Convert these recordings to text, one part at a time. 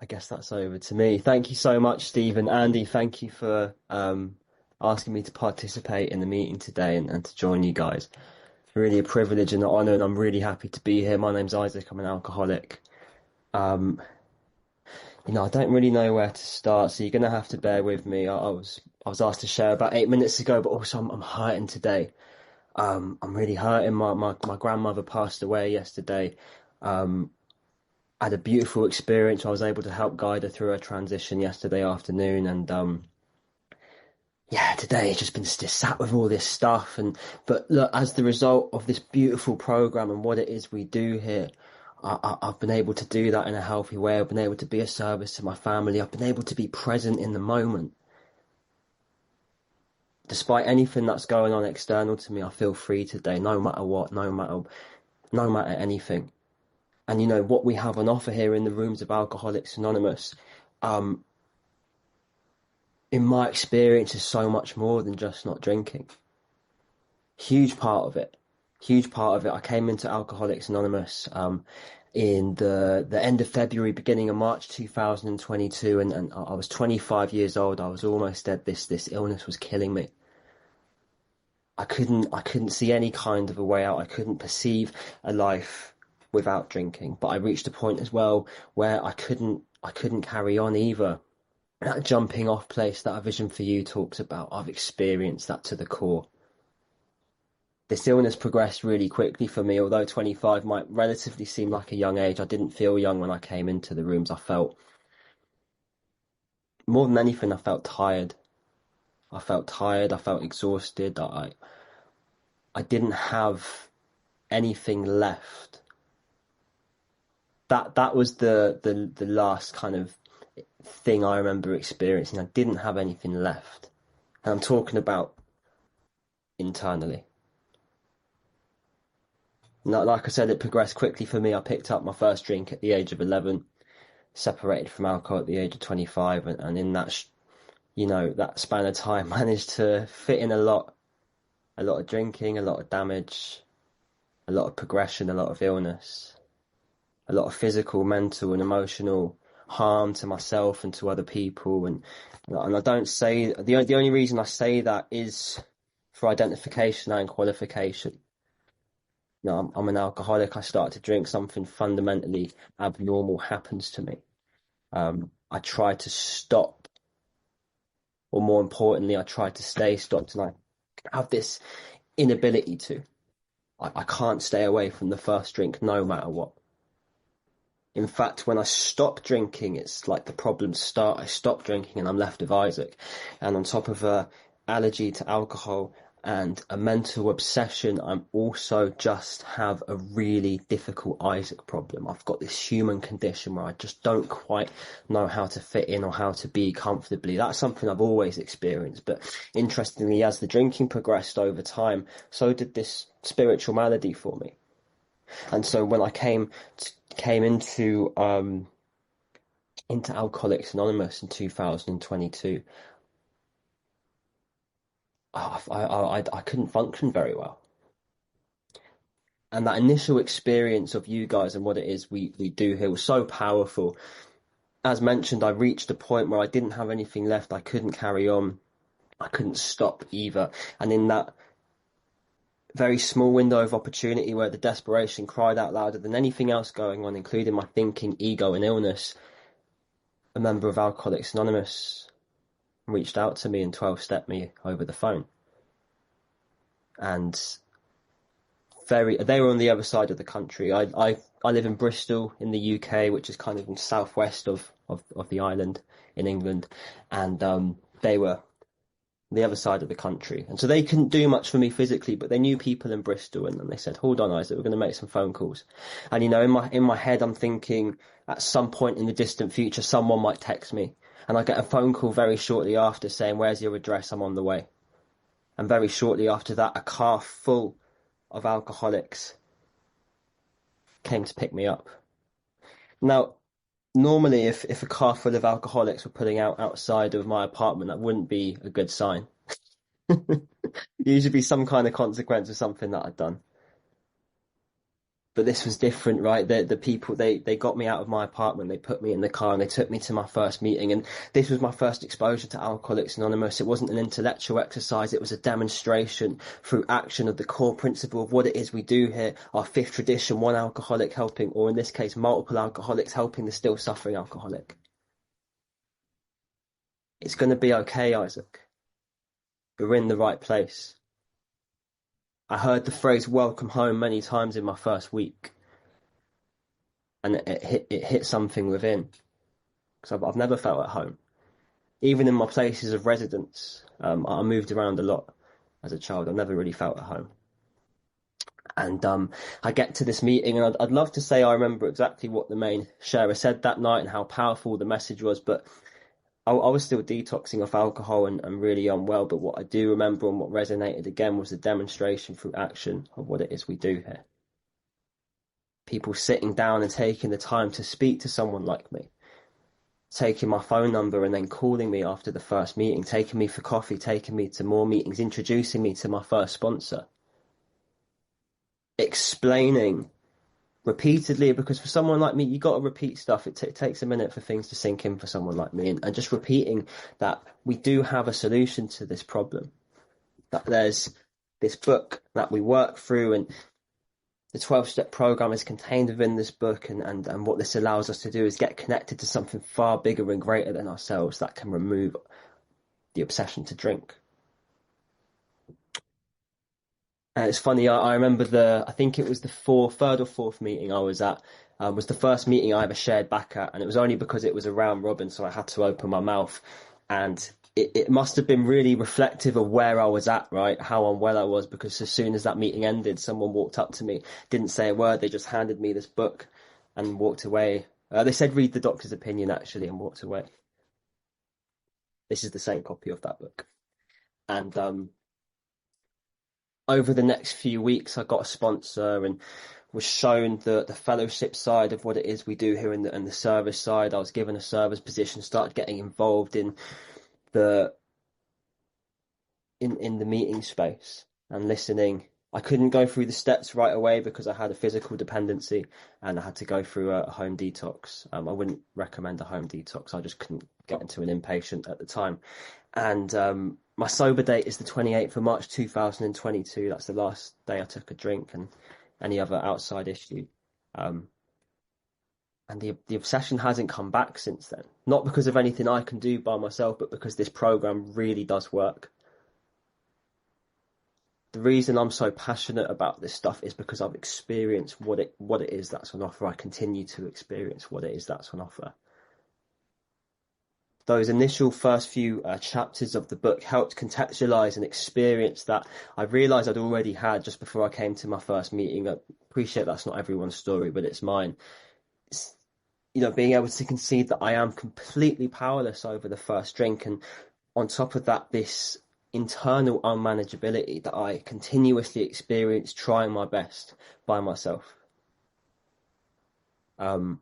I guess that's over to me. Thank you so much, Stephen. Andy, thank you for asking me to participate in the meeting today and to join you guys. Really a privilege and an honor, and I'm really happy to be here. My name's Isaac. I'm an alcoholic. Um, I don't really know where to start, so you're gonna have to bear with me. I was asked to share about 8 minutes ago, but also I'm hurting today. I'm really hurting. My grandmother passed away yesterday. Um, I had a beautiful experience. I was able to help guide her through her transition yesterday afternoon, and yeah, today it's just been just sat with all this stuff. And but look, as the result of this beautiful program and what it is we do here, I've been able to do that in a healthy way. I've been able to be a service to my family. I've been able to be present in the moment. Despite anything that's going on external to me, I feel free today, no matter what, no matter anything. And what we have on offer here in the rooms of Alcoholics Anonymous, um, in my experience, is so much more than just not drinking. Huge part of it. Huge part of it. I came into Alcoholics Anonymous in the end of February, beginning of March 2022, and I was 25 years old. I was almost dead. This illness was killing me. I couldn't see any kind of a way out. I couldn't perceive a life without drinking. But I reached a point as well where I couldn't carry on either. That jumping off place that A Vision for You talks about, I've experienced that to the core. This illness progressed really quickly for me. Although 25 might relatively seem like a young age, I didn't feel young when I came into the rooms. I felt, more than anything, I felt tired. I felt exhausted. I didn't have anything left. That was the last kind of thing I remember experiencing. I didn't have anything left. And I'm talking about internally. Now, like I said, it progressed quickly for me. I picked up my first drink at the age of 11, separated from alcohol at the age of 25, and in that span of time, managed to fit in a lot of drinking, a lot of damage, a lot of progression, a lot of illness, a lot of physical, mental, and emotional harm to myself and to other people. And I don't say the only reason I say that is for identification and qualification. I'm an alcoholic. I start to drink, something fundamentally abnormal happens to me. I try to stop, or more importantly, I try to stay stopped, and I have this inability to. I can't stay away from the first drink no matter what. In fact, when I stop drinking, it's like the problems start. I stop drinking and I'm left with Isaac. And on top of a allergy to alcohol and a mental obsession, I'm also just have a really difficult Isaac problem. I've got this human condition where I just don't quite know how to fit in or how to be comfortably. That's something I've always experienced. But interestingly, as the drinking progressed over time, so did this spiritual malady for me. And so when I came into Alcoholics Anonymous in 2022, I couldn't function very well. And that initial experience of you guys and what it is we do here was so powerful. As mentioned, I reached a point where I didn't have anything left. I couldn't carry on. I couldn't stop either. And in that very small window of opportunity where the desperation cried out louder than anything else going on, including my thinking, ego, and illness, a member of Alcoholics Anonymous reached out to me and 12-stepped me over the phone. And they were on the other side of the country. I live in Bristol in the UK, which is kind of in southwest of the island in England, and they were the other side of the country. And so they couldn't do much for me physically, but they knew people in Bristol, and they said, hold on, Isaac, we're going to make some phone calls. And, in my head, I'm thinking at some point in the distant future, someone might text me. And I get a phone call very shortly after saying, where's your address? I'm on the way. And very shortly after that, a car full of alcoholics came to pick me up. Now, normally, if a car full of alcoholics were pulling out outside of my apartment, that wouldn't be a good sign. Usually be some kind of consequence of something that I'd done. But this was different, right? The people they got me out of my apartment, they put me in the car, and they took me to my first meeting. And this was my first exposure to Alcoholics Anonymous. It wasn't an intellectual exercise; it was a demonstration through action of the core principle of what it is we do here. Our fifth tradition: one alcoholic helping, or in this case, multiple alcoholics helping the still suffering alcoholic. It's going to be okay, Izaak. We're in the right place. I heard the phrase "welcome home" many times in my first week, and it hit something within because I've never felt at home. Even in my places of residence, I moved around a lot as a child. I never really felt at home. And I get to this meeting, and I'd love to say I remember exactly what the main sharer said that night and how powerful the message was, but I was still detoxing off alcohol and really unwell. But what I do remember and what resonated again was the demonstration through action of what it is we do here. People sitting down and taking the time to speak to someone like me, taking my phone number and then calling me after the first meeting, taking me for coffee, taking me to more meetings, introducing me to my first sponsor, explaining repeatedly, because for someone like me, you got to repeat stuff. It takes a minute for things to sink in for someone like me, and just repeating that we do have a solution to this problem, that there's this book that we work through, and the 12-step program is contained within this book, and what this allows us to do is get connected to something far bigger and greater than ourselves that can remove the obsession to drink. And it's funny, I remember I think it was the third or fourth meeting I was at, was the first meeting I ever shared back at, and it was only because it was a round robin, so I had to open my mouth, and it must have been really reflective of where I was at, right? How unwell I was, because as soon as that meeting ended, someone walked up to me, didn't say a word, they just handed me this book and walked away. They said, read the doctor's opinion, actually, and walked away. This is the same copy of that book. And over the next few weeks, I got a sponsor and was shown the fellowship side of what it is we do here and the service side. I was given a service position, started getting involved in the in the meeting space and listening. I couldn't go through the steps right away because I had a physical dependency and I had to go through a home detox. I wouldn't recommend a home detox. I just couldn't get into an inpatient at the time. And my sober date is the 28th of March 2022. That's the last day I took a drink and any other outside issue. And the obsession hasn't come back since then. Not because of anything I can do by myself, but because this program really does work. The reason I'm so passionate about this stuff is because I've experienced what it is that's on offer. I continue to experience what it is that's on offer. Those initial first few chapters of the book helped contextualize an experience that I realized I'd already had just before I came to my first meeting. I appreciate that's not everyone's story, but it's mine. It's, being able to concede that I am completely powerless over the first drink, and on top of that, this internal unmanageability that I continuously experience trying my best by myself. I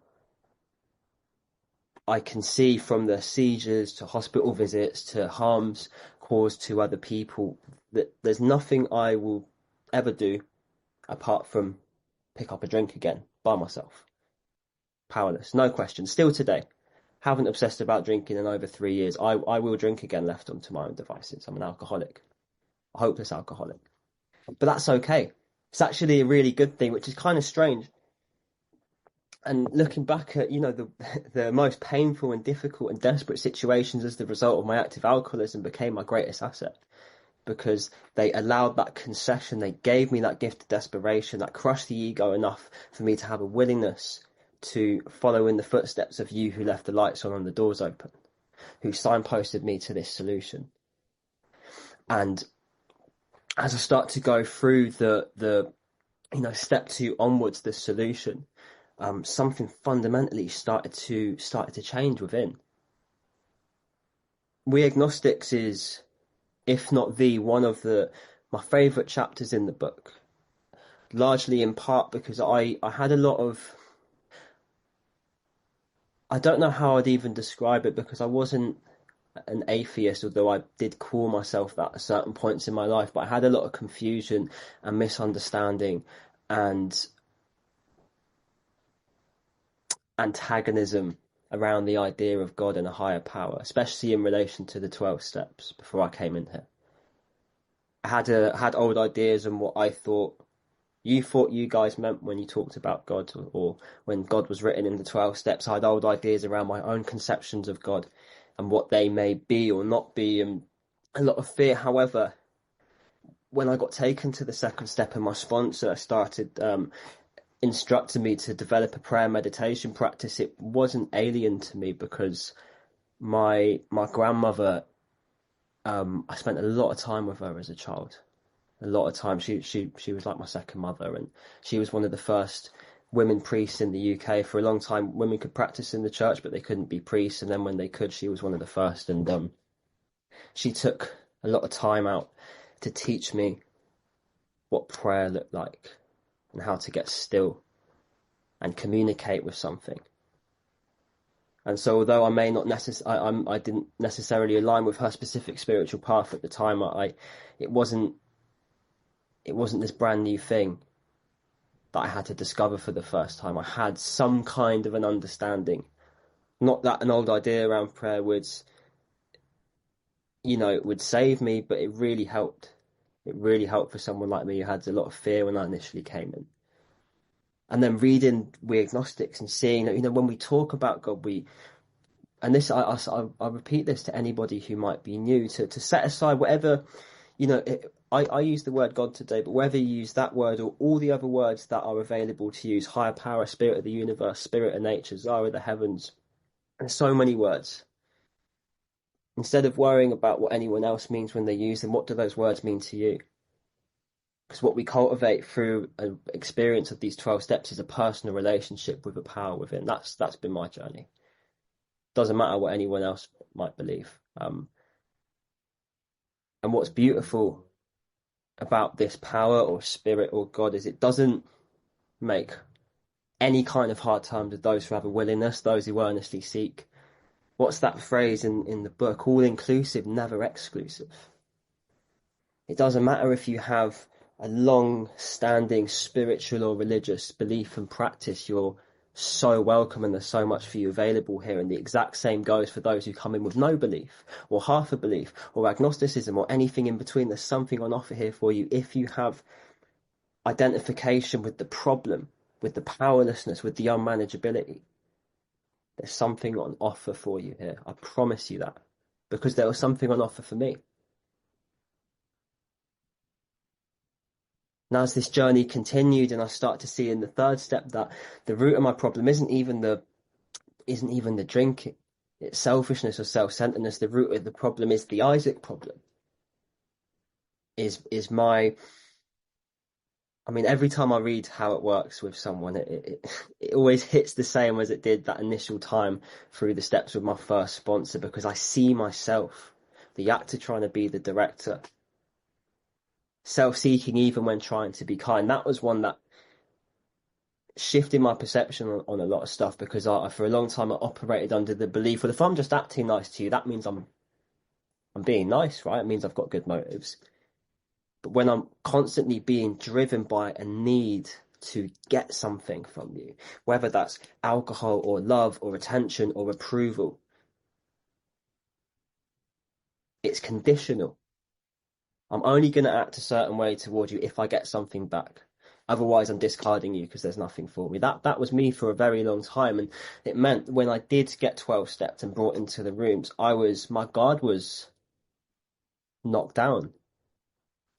can see from the seizures to hospital visits to harms caused to other people that there's nothing I will ever do apart from pick up a drink again by myself. Powerless, no question. Still today, haven't obsessed about drinking in over 3 years. I will drink again left onto my own devices. I'm an alcoholic, a hopeless alcoholic. But that's okay. It's actually a really good thing, which is kind of strange. And looking back at, the most painful and difficult and desperate situations as the result of my active alcoholism became my greatest asset, because they allowed that concession. They gave me that gift of desperation that crushed the ego enough for me to have a willingness to follow in the footsteps of you who left the lights on and the doors open, who signposted me to this solution. And as I start to go through the step 2 onwards, the solution, something fundamentally started to change within. We Agnostics is, if not one of my favourite chapters in the book, largely in part because I had a lot of, I don't know how I'd even describe it, because I wasn't an atheist, although I did call myself that at certain points in my life, but I had a lot of confusion and misunderstanding and antagonism around the idea of God and a higher power, especially in relation to the 12 steps before I came in here. I had old ideas on what I thought you guys meant when you talked about God, or when God was written in the 12 steps. I had old ideas around my own conceptions of God and what they may be or not be, and a lot of fear. However, when I got taken to the second step and my sponsor started instructing me to develop a prayer meditation practice, it wasn't alien to me because my grandmother, I spent a lot of time with her as a child. A lot of time. She was like my second mother, and she was one of the first women priests in the UK. For a long time, women could practice in the church, but they couldn't be priests. And then when they could, she was one of the first. And she took a lot of time out to teach me what prayer looked like and how to get still and communicate with something. And so, although I may not I didn't necessarily align with her specific spiritual path at the time, it wasn't this brand new thing that I had to discover for the first time. I had some kind of an understanding. Not that an old idea around prayer would save me, but it really helped. It really helped for someone like me who had a lot of fear when I initially came in. And then reading We Agnostics and seeing that, when we talk about God, and this, I repeat this to anybody who might be new, to set aside whatever, I use the word God today, but whether you use that word or all the other words that are available to use, higher power, spirit of the universe, spirit of nature, Zara of the heavens, and so many words. Instead of worrying about what anyone else means when they use them, what do those words mean to you? Because what we cultivate through an experience of these 12 steps is a personal relationship with a power within. That's been my journey. Doesn't matter what anyone else might believe. And what's beautiful about this power or spirit or God is it doesn't make any kind of hard terms with those who have a willingness, those who earnestly seek. What's that phrase in the book? All inclusive, never exclusive. It doesn't matter if you have a long-standing spiritual or religious belief and practice, you're so welcome and there's so much for you available here. And the exact same goes for those who come in with no belief or half a belief or agnosticism or anything in between. There's something on offer here for you if you have identification with the problem, with the powerlessness, with the unmanageability. There's something on offer for you here. I promise you that, because there was something on offer for me. Now, as this journey continued, and I start to see in the third step that the root of my problem isn't even the drink, it's selfishness or self-centeredness. The root of the problem is the Izaak problem. Every time I read how it works with someone, it always hits the same as it did that initial time through the steps with my first sponsor, because I see myself, the actor trying to be the director, self-seeking even when trying to be kind. That was one that shifted my perception on a lot of stuff, because for a long time I operated under the belief, well, if I'm just acting nice to you, that means I'm being nice, right? It means I've got good motives. But when I'm constantly being driven by a need to get something from you, whether that's alcohol or love or attention or approval, it's conditional. I'm only going to act a certain way toward you if I get something back. Otherwise, I'm discarding you because there's nothing for me. That was me for a very long time. And it meant when I did get 12 stepped and brought into the rooms, my guard was knocked down.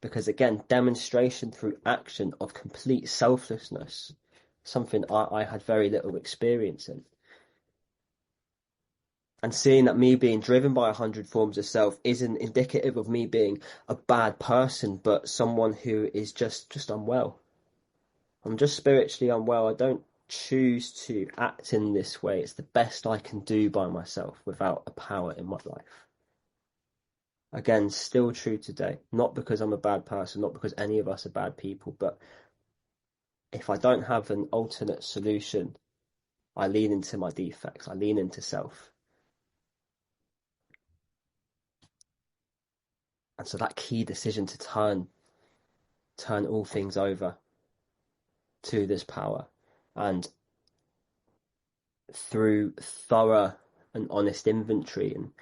Because again, demonstration through action of complete selflessness, something I had very little experience in. And seeing that me being driven by 100 forms of self isn't indicative of me being a bad person, but someone who is just unwell. I'm just spiritually unwell. I don't choose to act in this way. It's the best I can do by myself without a power in my life. Again, still true today. Not because I'm a bad person, not because any of us are bad people, but if I don't have an alternate solution, I lean into my defects. I lean into self. And so that key decision to turn all things over to this power and through thorough and honest inventory and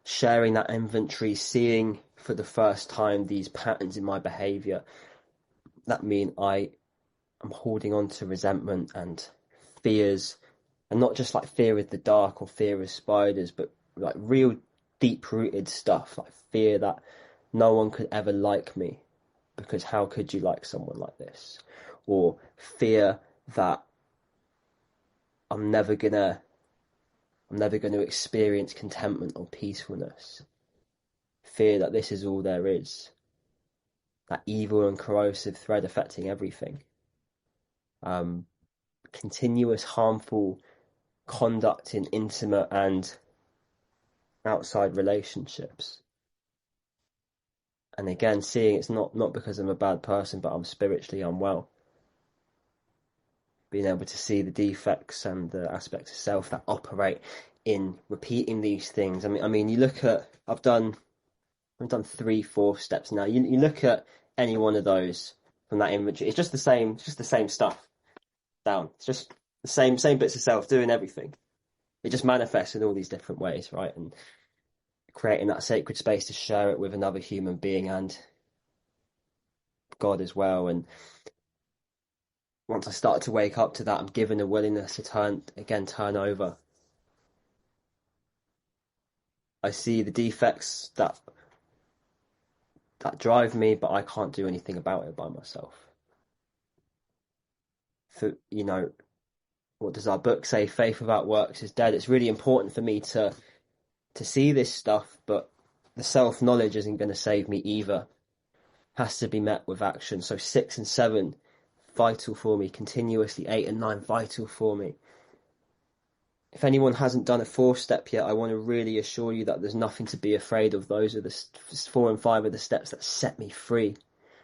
sharing that inventory, seeing for the first time these patterns in my behavior that mean I am holding on to resentment and fears, and not just like fear of the dark or fear of spiders, but like real deep rooted stuff, like fear that no one could ever like me because how could you like someone like this? Or fear that I'm never gonna I'm never going to experience contentment or peacefulness. Fear that this is all there is. That evil and corrosive thread affecting everything. Um, Continuous harmful conduct in intimate and outside relationships. And again, seeing it's not because I'm a bad person, but I'm spiritually unwell. Being able to see the defects and the aspects of self that operate in repeating these things. I mean, you look at I've done 3, 4 steps now. You look at any one of those from that inventory. It's just the same. It's just the same stuff down. It's just the same bits of self doing everything. It just manifests in all these different ways, right? And creating that sacred space to share it with another human being and God as well. And once I start to wake up to that, I'm given a willingness to turn over. I see the defects that drive me, but I can't do anything about it by myself. For what does our book say? Faith without works is dead. It's really important for me to see this stuff, but the self-knowledge isn't going to save me either. It has to be met with action. So 6 and 7, vital for me. Continuously 8 and 9, vital for me. If anyone hasn't done a 4th step yet, I want to really assure you that there's nothing to be afraid of. Those are the 4 and 5 are the steps that set me free.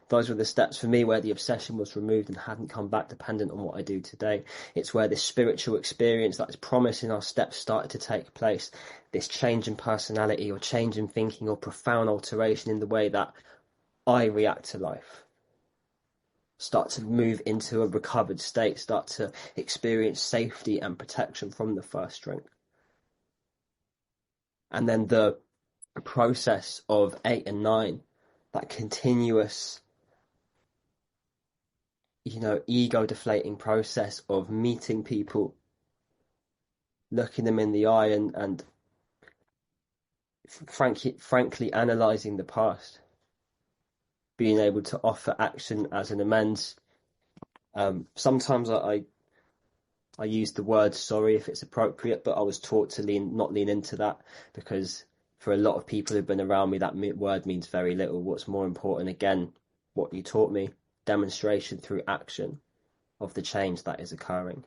Those were the steps for me where the obsession was removed and hadn't come back dependent on what I do today. It's where this spiritual experience that is promised in our steps started to take place. This change in personality or change in thinking or profound alteration in the way that I react to life. Start to move into a recovered state, start to experience safety and protection from the first drink. And then the process of 8 and 9, that continuous ego deflating process of meeting people, looking them in the eye and frankly analysing the past, being able to offer action as an amends. Sometimes I use the word sorry if it's appropriate, but I was taught to not lean into that because for a lot of people who've been around me, that word means very little. What's more important, again, what you taught me, demonstration through action of the change that is occurring.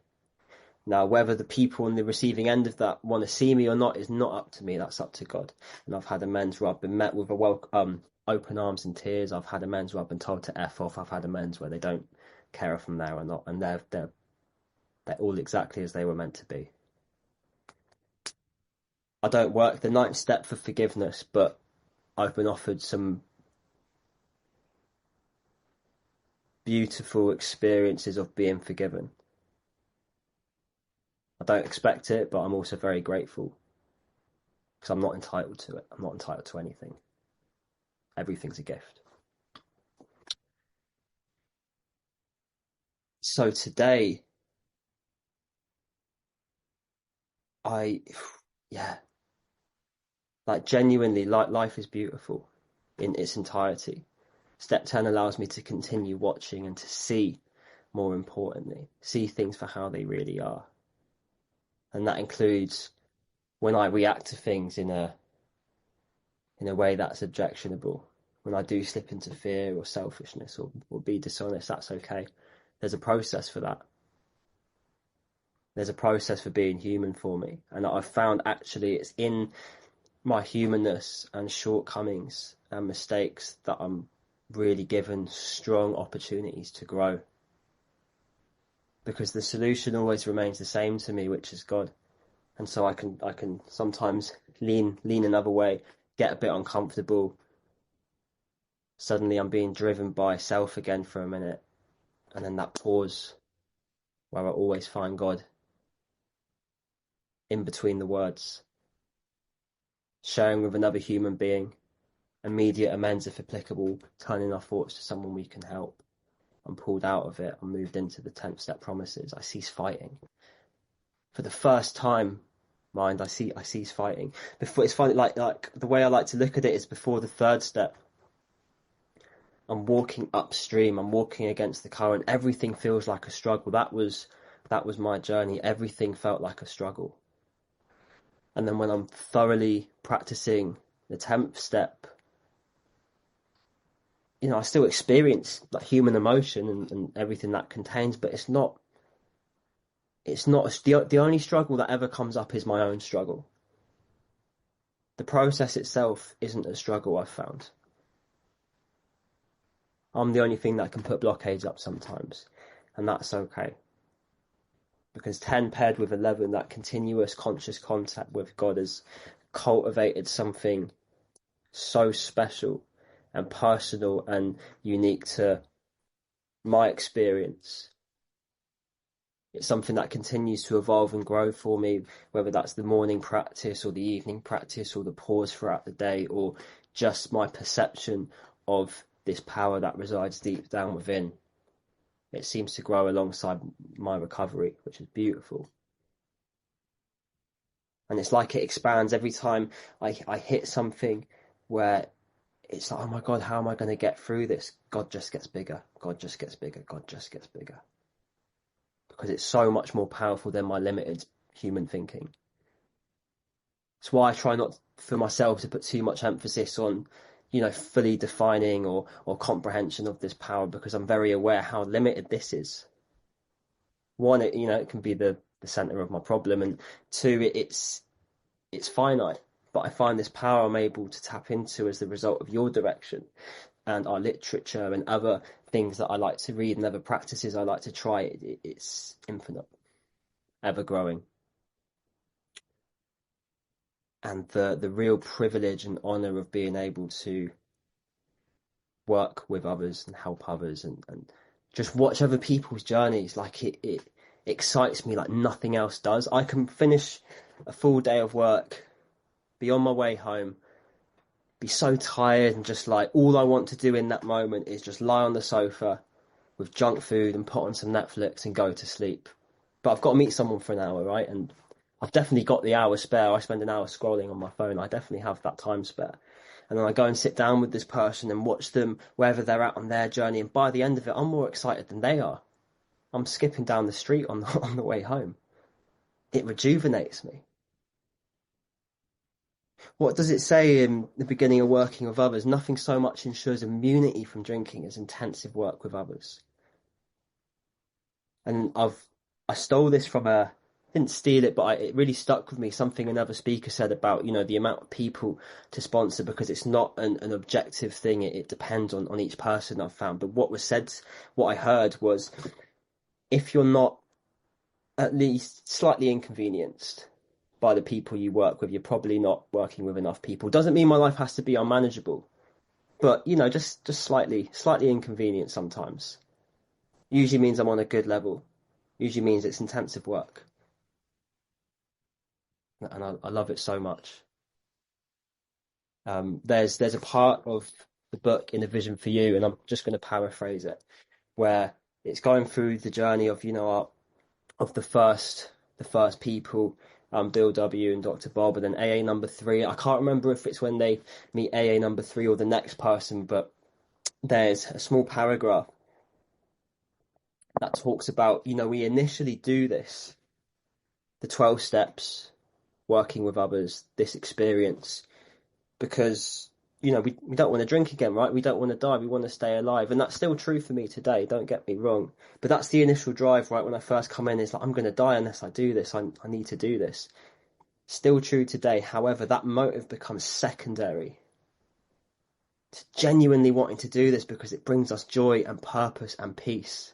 Now, whether the people on the receiving end of that want to see me or not is not up to me. That's up to God. And I've had amends where I've been met with open arms and tears. I've had amends where I've been told to F off. I've had amends where they don't care if I'm there or not. And they're all exactly as they were meant to be. I don't work the 9th step for forgiveness, but I've been offered some beautiful experiences of being forgiven. I don't expect it, but I'm also very grateful because I'm not entitled to it. I'm not entitled to anything. Everything's a gift. So today, genuinely, life is beautiful in its entirety. Step 10 allows me to continue watching and to see, more importantly, see things for how they really are. And that includes when I react to things in a way that's objectionable. When I do slip into fear or selfishness or be dishonest, that's okay. There's a process for that. There's a process for being human for me. And I've found actually it's in my humanness and shortcomings and mistakes that I'm really given strong opportunities to grow. Because the solution always remains the same to me, which is God. And so I can sometimes lean another way, get a bit uncomfortable. Suddenly I'm being driven by self again for a minute. And then that pause where I always find God. in between the words, sharing with another human being, immediate amends if applicable, turning our thoughts to someone we can help. I'm pulled out of it. I'm moved into the 10th step promises. I cease fighting. For the first time, I cease fighting. Before, it's funny, like the way I like to look at it is before the third step. I'm walking upstream. I'm walking against the current. Everything feels like a struggle. That was my journey. Everything felt like a struggle. And then when I'm thoroughly practicing the 10th step, I still experience like human emotion and everything that contains, but the only struggle that ever comes up is my own struggle. The process itself isn't a struggle, I've found. I'm the only thing that can put blockades up sometimes, and that's okay. Because 10 paired with 11, that continuous conscious contact with God has cultivated something so special and personal and unique to my experience. It's something that continues to evolve and grow for me, whether that's the morning practice or the evening practice or the pause throughout the day or just my perception of this power that resides deep down within. It seems to grow alongside my recovery, which is beautiful. And it's like it expands every time I hit something where it's like, oh my God, how am I going to get through this? God just gets bigger. God just gets bigger. God just gets bigger. Because it's so much more powerful than my limited human thinking. It's why I try not for myself to put too much emphasis on, fully defining or comprehension of this power, because I'm very aware how limited this is. One, it can be the center of my problem, and two, it's finite. But I find this power I'm able to tap into as the result of your direction and our literature and other things that I like to read and other practices I like to try. It's infinite, ever growing. And the real privilege and honor of being able to work with others and help others and just watch other people's journeys, like it excites me like nothing else does. I can finish a full day of work, be on my way home, be so tired, and just like all I want to do in that moment is just lie on the sofa with junk food and put on some Netflix and go to sleep. But I've got to meet someone for an hour, right? And I've definitely got the hour spare. I spend an hour scrolling on my phone. I definitely have that time spare. And then I go and sit down with this person and watch them wherever they're at on their journey. And by the end of it, I'm more excited than they are. I'm skipping down the street on the way home. It rejuvenates me. What does it say in the beginning of working with others? Nothing so much ensures immunity from drinking as intensive work with others. And I stole this from didn't steal it, but it really stuck with me. Something another speaker said about, the amount of people to sponsor, because it's not an objective thing. It depends on each person, I've found. But what I heard was, if you're not at least slightly inconvenienced by the people you work with, you're probably not working with enough people. Doesn't mean my life has to be unmanageable, but just slightly inconvenient sometimes. Usually means I'm on a good level. Usually means it's intensive work. And I love it so much. There's a part of the book in A Vision for You, and I'm just going to paraphrase it, where it's going through the journey of of the first people, Bill W. and Dr. Bob, and then AA number 3. I can't remember if it's when they meet AA number 3 or the next person, but there's a small paragraph that talks about, we initially do this, the 12 steps, working with others, this experience, because, we don't want to drink again, right? We don't want to die. We want to stay alive. And that's still true for me today. Don't get me wrong. But that's the initial drive, right? When I first come in, it's like, I'm going to die unless I do this. I need to do this. Still true today. However, that motive becomes secondary to genuinely wanting to do this because it brings us joy and purpose and peace.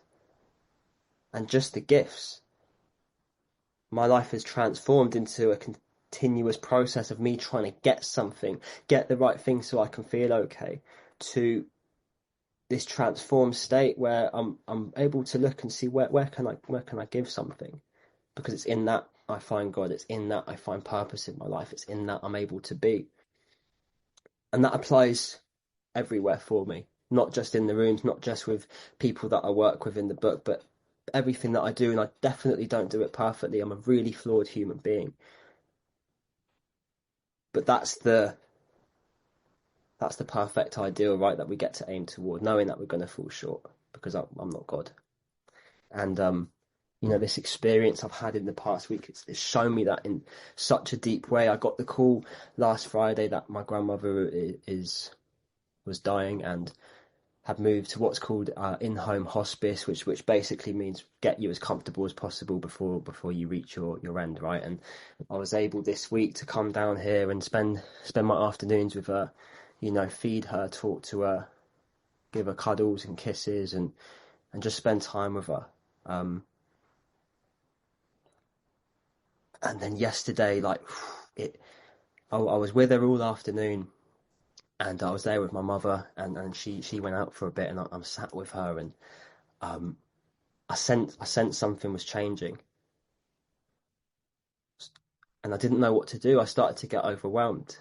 And just the gifts. My life has transformed into a continuous process of me trying to get something, get the right thing so I can feel okay, to this transformed state where I'm able to look and see where can I give something, because it's in that I find God. It's in that I find purpose in my life. It's in that I'm able to be. And that applies everywhere for me, not just in the rooms, not just with people that I work with in the book, but everything that I do. And I definitely don't do it perfectly. I'm a really flawed human being. But that's the perfect ideal, right? That we get to aim toward, knowing that we're going to fall short because I'm not God. And this experience I've had in the past week, it's shown me that in such a deep way. I got the call last Friday that my grandmother was dying and had moved to what's called in-home hospice, which basically means get you as comfortable as possible before you reach your end, right? And I was able this week to come down here and spend my afternoons with her, feed her, talk to her, give her cuddles and kisses, and just spend time with her. And then yesterday, I was with her all afternoon, and I was there with my mother, and she went out for a bit, and I'm sat with her, and I sensed something was changing, and I didn't know what to do. I started to get overwhelmed.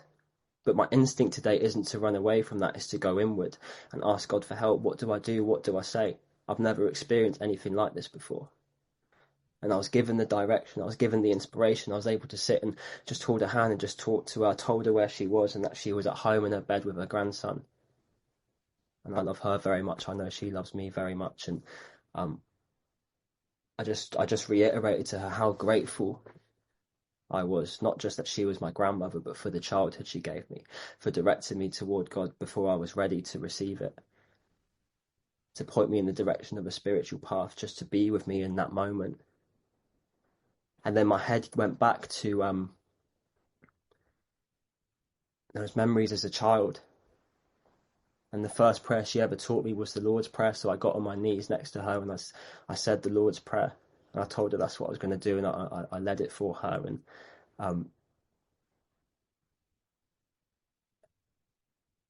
But my instinct today isn't to run away from that, it's to go inward and ask God for help. What do I do? What do I say? I've never experienced anything like this before. And I was given the direction, I was given the inspiration. I was able to sit and just hold her hand and just talk to her. I told her where she was and that she was at home in her bed with her grandson. And I love her very much. I know she loves me very much. And I just reiterated to her how grateful I was, not just that she was my grandmother, but for the childhood she gave me, for directing me toward God before I was ready to receive it, to point me in the direction of a spiritual path, just to be with me in that moment. And then my head went back to those memories as a child. And the first prayer she ever taught me was the Lord's Prayer. So I got on my knees next to her and I said the Lord's Prayer. And I told her that's what I was going to do, and I led it for her. And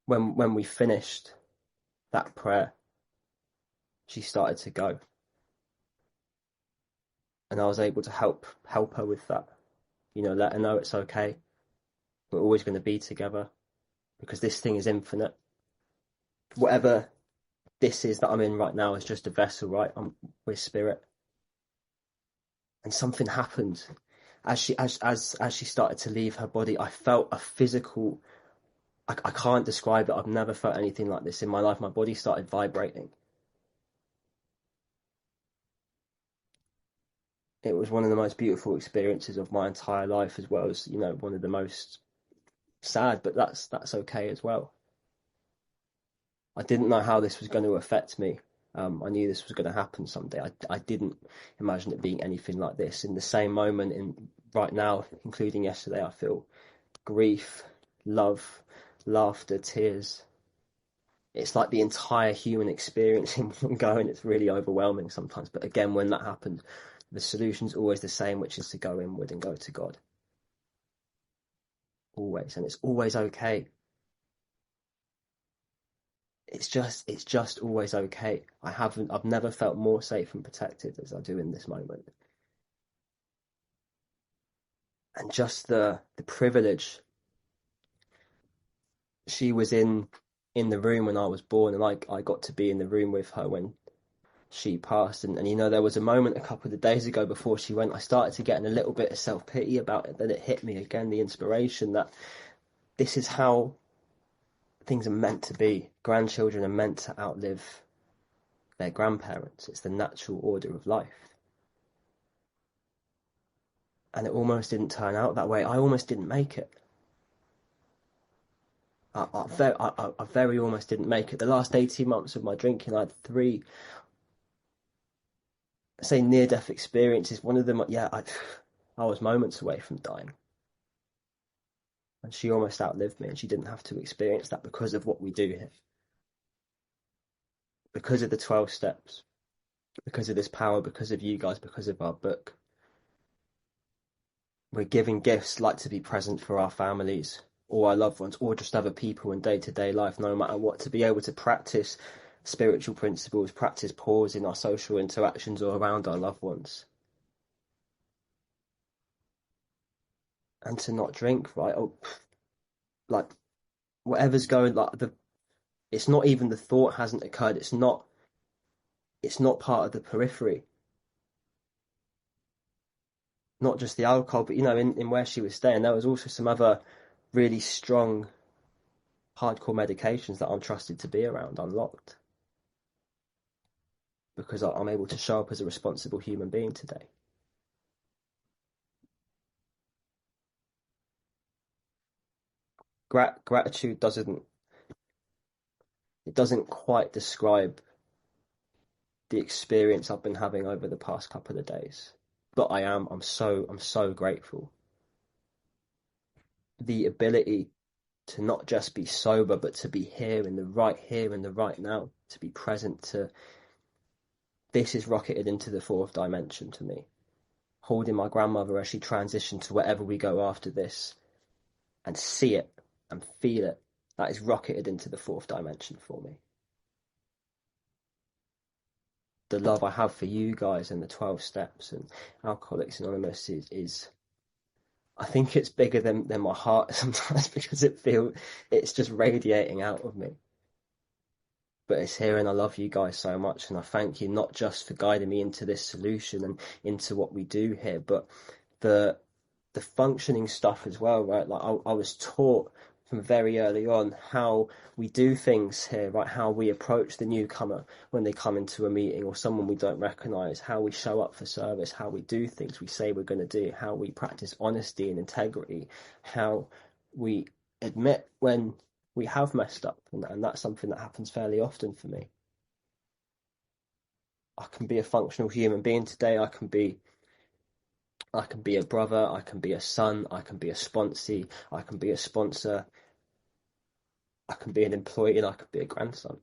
when we finished that prayer, she started to go. And I was able to help her with that. Let her know it's okay. We're always going to be together because this thing is infinite. Whatever this is that I'm in right now is just a vessel, right? We're spirit. And something happened as she started to leave her body. I felt a physical. I can't describe it. I've never felt anything like this in my life. My body started vibrating. It was one of the most beautiful experiences of my entire life, as well as one of the most sad. But that's okay as well. I didn't know how this was going to affect me. I knew this was going to happen someday. I didn't imagine it being anything like this. In the same moment, right now, including yesterday, I feel grief, love, laughter, tears. It's like the entire human experience in one go, and it's really overwhelming sometimes. But again, when that happens, the solution's always the same, which is to go inward and go to God. Always. And it's always okay. It's just always okay. I've never felt more safe and protected as I do in this moment. And just the privilege. She was in the room when I was born, and I got to be in the room with her when she passed. And there was a moment a couple of days ago before she went, I started to get a little bit of self-pity about it. Then it hit me again, the inspiration that this is how things are meant to be. Grandchildren are meant to outlive their grandparents. It's the natural order of life. And it almost didn't turn out that way. I almost didn't make it. I very almost didn't make it. The last 18 months of my drinking, I had 3, say, near-death experiences. One of them, I was moments away from dying. And she almost outlived me, and she didn't have to experience that because of what we do here. Because of the 12 steps. Because of this power, because of you guys, because of our book. We're giving gifts like to be present for our families, or our loved ones, or just other people in day-to-day life, no matter what, to be able to practice spiritual principles, practice pause in our social interactions or around our loved ones. and to not drink, right? Oh, like whatever's going, it's not even the thought hasn't occurred. It's not part of the periphery, not just the alcohol, but in where she was staying, there was also some other really strong, hardcore medications that I'm trusted to be around, unlocked, because I'm able to show up as a responsible human being today. Gratitude doesn't quite describe the experience I've been having over the past couple of days, but I'm so grateful. The ability to not just be sober, but to be here in the right now, to be present to this is rocketed into the fourth dimension to me. Holding my grandmother as she transitioned to wherever we go after this and see it and feel it. That is rocketed into the fourth dimension for me. The love I have for you guys and the 12 steps and Alcoholics Anonymous is I think it's bigger than my heart sometimes because it's just radiating out of me. But it's here and I love you guys so much and I thank you not just for guiding me into this solution and into what we do here, but the the functioning stuff as well, right? Like I was taught from very early on how we do things here, right? How we approach the newcomer when they come into a meeting or someone we don't recognize, how we show up for service, how we do things we say we're going to do, how we practice honesty and integrity, how we admit when we have messed up. And that's something that happens fairly often for me. I can be a functional human being today. I can be a brother, I can be a son, I can be a sponsee, I can be a sponsor, I can be an employee, and I can be a grandson.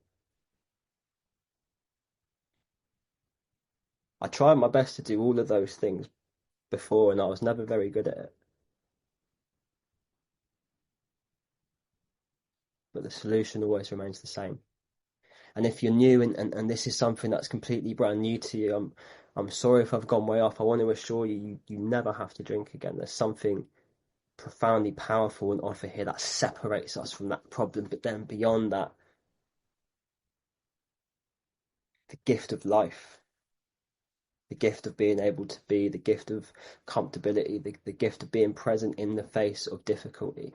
I tried my best to do all of those things before, and I was never very good at it. But the solution always remains the same. And if you're new and this is something that's completely brand new to you, I'm sorry if I've gone way off. I want to assure you, you never have to drink again. There's something profoundly powerful and offer here that separates us from that problem. But then beyond that, the gift of life, the gift of being able to be, the gift of comfortability, the gift of being present in the face of difficulty,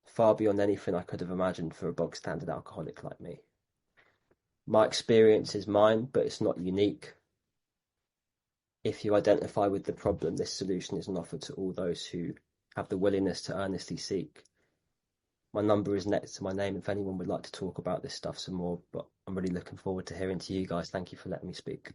far beyond anything I could have imagined for a bog standard alcoholic like me. My experience is mine, but it's not unique. If you identify with the problem, this solution is an offer to all those who have the willingness to earnestly seek. My number is next to my name if anyone would like to talk about this stuff some more, but I'm really looking forward to hearing to you guys. Thank you for letting me speak.